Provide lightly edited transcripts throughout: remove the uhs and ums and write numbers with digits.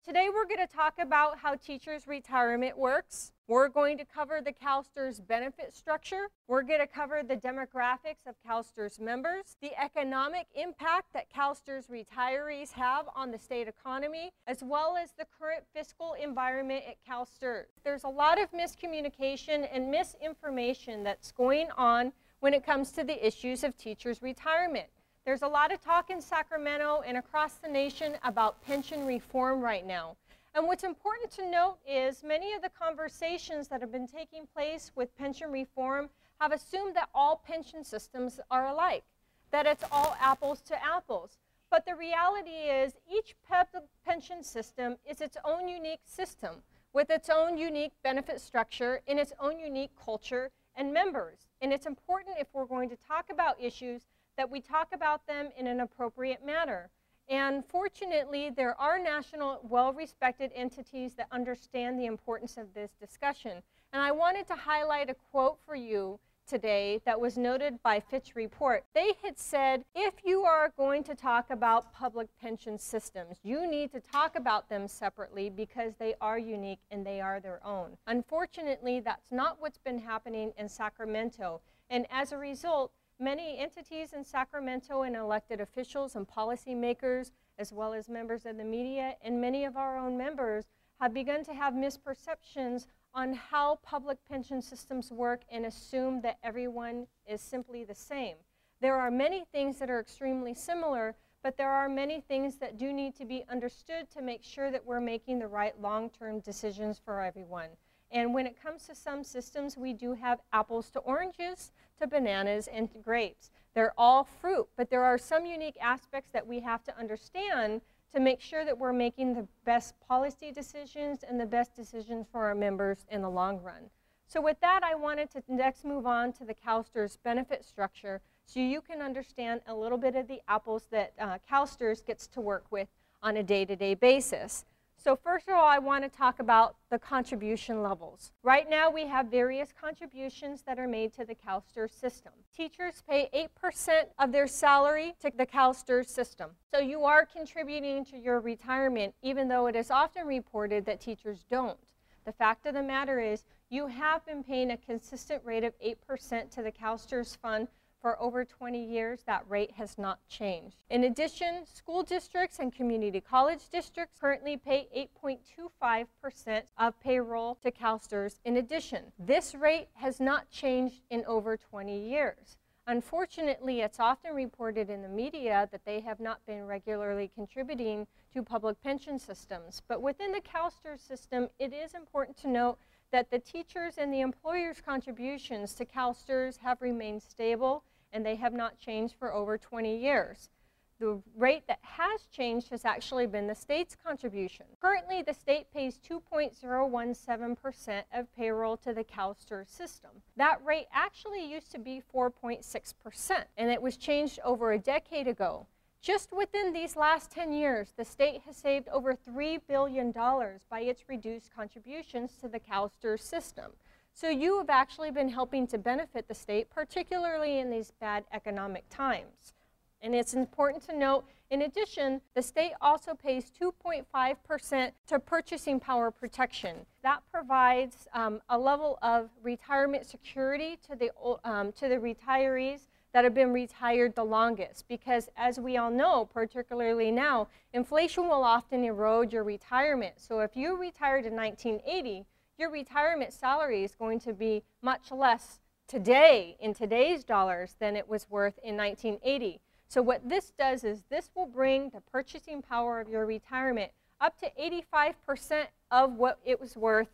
Today we're going to talk about how teachers' retirement works. We're going to cover the CalSTRS benefit structure. We're going to cover the demographics of CalSTRS members, the economic impact that CalSTRS retirees have on the state economy, as well as the current fiscal environment at CalSTRS. There's a lot of miscommunication and misinformation that's going on when it comes to the issues of teachers' retirement. There's a lot of talk in Sacramento and across the nation about pension reform right now. And what's important to note is many of the conversations that have been taking place with pension reform have assumed that all pension systems are alike, that it's all apples to apples. But the reality is each pension system is its own unique system with its own unique benefit structure and its own unique culture and members. And it's important, if we're going to talk about issues, that we talk about them in an appropriate manner. And fortunately, there are national, well-respected entities that understand the importance of this discussion. And I wanted to highlight a quote for you today that was noted by Fitch report. They had said, if you are going to talk about public pension systems, you need to talk about them separately because they are unique and they are their own. Unfortunately, that's not what's been happening in Sacramento. And as a result, many entities in Sacramento and elected officials and policymakers, as well as members of the media and many of our own members, have begun to have misperceptions on how public pension systems work and assume that everyone is simply the same. There are many things that are extremely similar, but there are many things that do need to be understood to make sure that we're making the right long-term decisions for everyone. And when it comes to some systems, we do have apples to oranges, to bananas, and to grapes. They're all fruit, but there are some unique aspects that we have to understand to make sure that we're making the best policy decisions and the best decisions for our members in the long run. So with that, I wanted to next move on to the CalSTRS benefit structure so you can understand a little bit of the apples that CalSTRS gets to work with on a day-to-day basis. So first of all, I want to talk about the contribution levels. Right now, we have various contributions that are made to the CalSTRS system. Teachers pay 8% of their salary to the CalSTRS system. So you are contributing to your retirement, even though it is often reported that teachers don't. The fact of the matter is, you have been paying a consistent rate of 8% to the CalSTRS fund for over 20 years. That rate has not changed. In addition, school districts and community college districts currently pay 8.25% of payroll to CalSTRS. In addition, this rate has not changed in over 20 years. Unfortunately, it's often reported in the media that they have not been regularly contributing to public pension systems. But within the CalSTRS system, it is important to note that the teachers and the employers' contributions to CalSTRS have remained stable, and they have not changed for over 20 years. The rate that has changed has actually been the state's contribution. Currently, the state pays 2.017% of payroll to the CalSTRS system. That rate actually used to be 4.6%, and it was changed over a decade ago. Just within these last 10 years, the state has saved over $3 billion by its reduced contributions to the CalSTRS system. So you have actually been helping to benefit the state, particularly in these bad economic times. And it's important to note, in addition, the state also pays 2.5% to purchasing power protection. That provides a level of retirement security to the retirees that have been retired the longest, because as we all know, particularly now, inflation will often erode your retirement. So if you retired in 1980, your retirement salary is going to be much less today, in today's dollars, than it was worth in 1980. So what this does is this will bring the purchasing power of your retirement up to 85% of what it was worth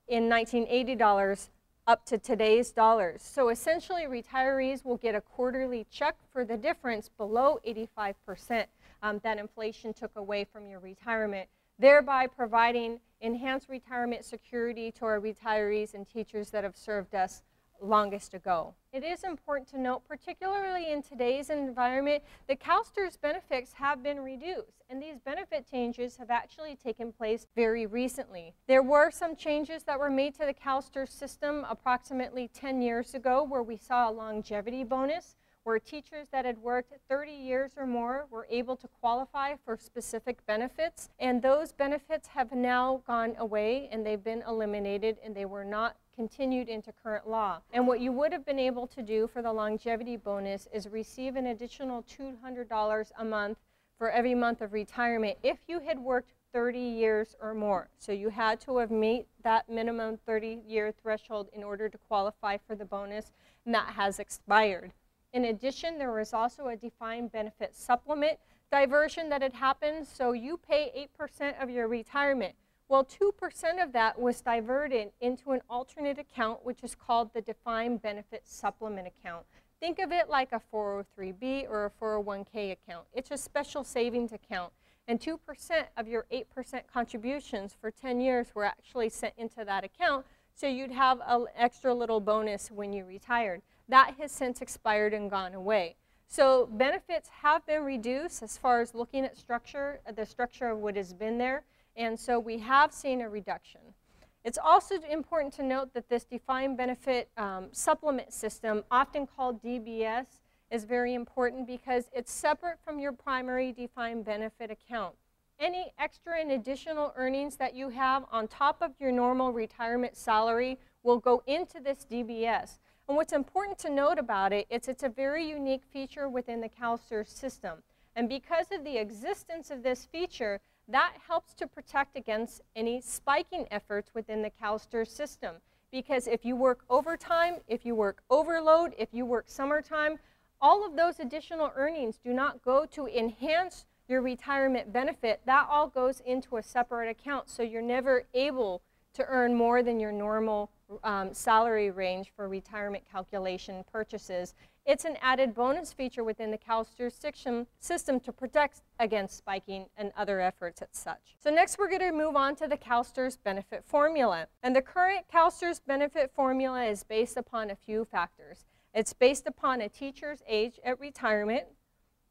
in 1980 dollars up to today's dollars. So essentially, retirees will get a quarterly check for the difference below 85% that inflation took away from your retirement, thereby providing enhanced retirement security to our retirees and teachers that have served us longest ago. It is important to note, particularly in today's environment, that CalSTRS benefits have been reduced, and these benefit changes have actually taken place very recently. There were some changes that were made to the CalSTRS system approximately 10 years ago, where we saw a longevity bonus, where teachers that had worked 30 years or more were able to qualify for specific benefits, and those benefits have now gone away and they've been eliminated and they were not continued into current law. And what you would have been able to do for the longevity bonus is receive an additional $200 a month for every month of retirement if you had worked 30 years or more. So you had to have met that minimum 30-year threshold in order to qualify for the bonus, and that has expired. In addition, there was also a defined benefit supplement diversion that had happened, so you pay 8% of your retirement. Well, 2% of that was diverted into an alternate account, which is called the defined benefit supplement account. Think of it like a 403B or a 401k account. It's a special savings account. And 2% of your 8% contributions for 10 years were actually sent into that account, so you'd have an extra little bonus when you retired. That has since expired and gone away. So benefits have been reduced as far as looking at structure, the structure of what has been there, and so we have seen a reduction. It's also important to note that this defined benefit supplement system, often called DBS, is very important because it's separate from your primary defined benefit account. Any extra and additional earnings that you have on top of your normal retirement salary will go into this DBS. And what's important to note about it is it's a very unique feature within the CalSTRS system. And because of the existence of this feature, that helps to protect against any spiking efforts within the CalSTRS system. Because if you work overtime, if you work overload, if you work summertime, all of those additional earnings do not go to enhance your retirement benefit. That all goes into a separate account, so you're never able to earn more than your normal salary range for retirement calculation purchases. It's an added bonus feature within the CalSTRS system to protect against spiking and other efforts as such. So next we're going to move on to the CalSTRS benefit formula. And the current CalSTRS benefit formula is based upon a few factors. It's based upon a teacher's age at retirement,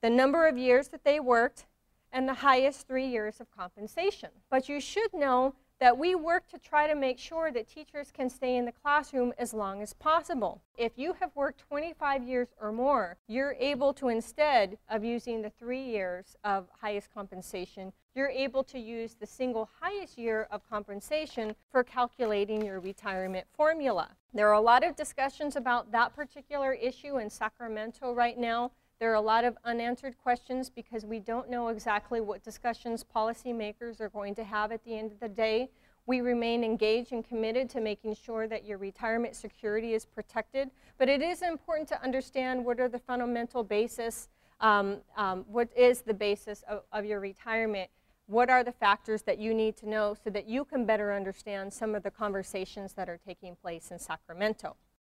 the number of years that they worked, and the highest 3 years of compensation. But you should know that we work to try to make sure that teachers can stay in the classroom as long as possible. If you have worked 25 years or more, you're able to, instead of using the 3 years of highest compensation, you're able to use the single highest year of compensation for calculating your retirement formula. There are a lot of discussions about that particular issue in Sacramento right now. There are a lot of unanswered questions because we don't know exactly what discussions policymakers are going to have at the end of the day. We remain engaged and committed to making sure that your retirement security is protected, but it is important to understand what are the fundamental basis, what is the basis of your retirement, what are the factors that you need to know so that you can better understand some of the conversations that are taking place in Sacramento.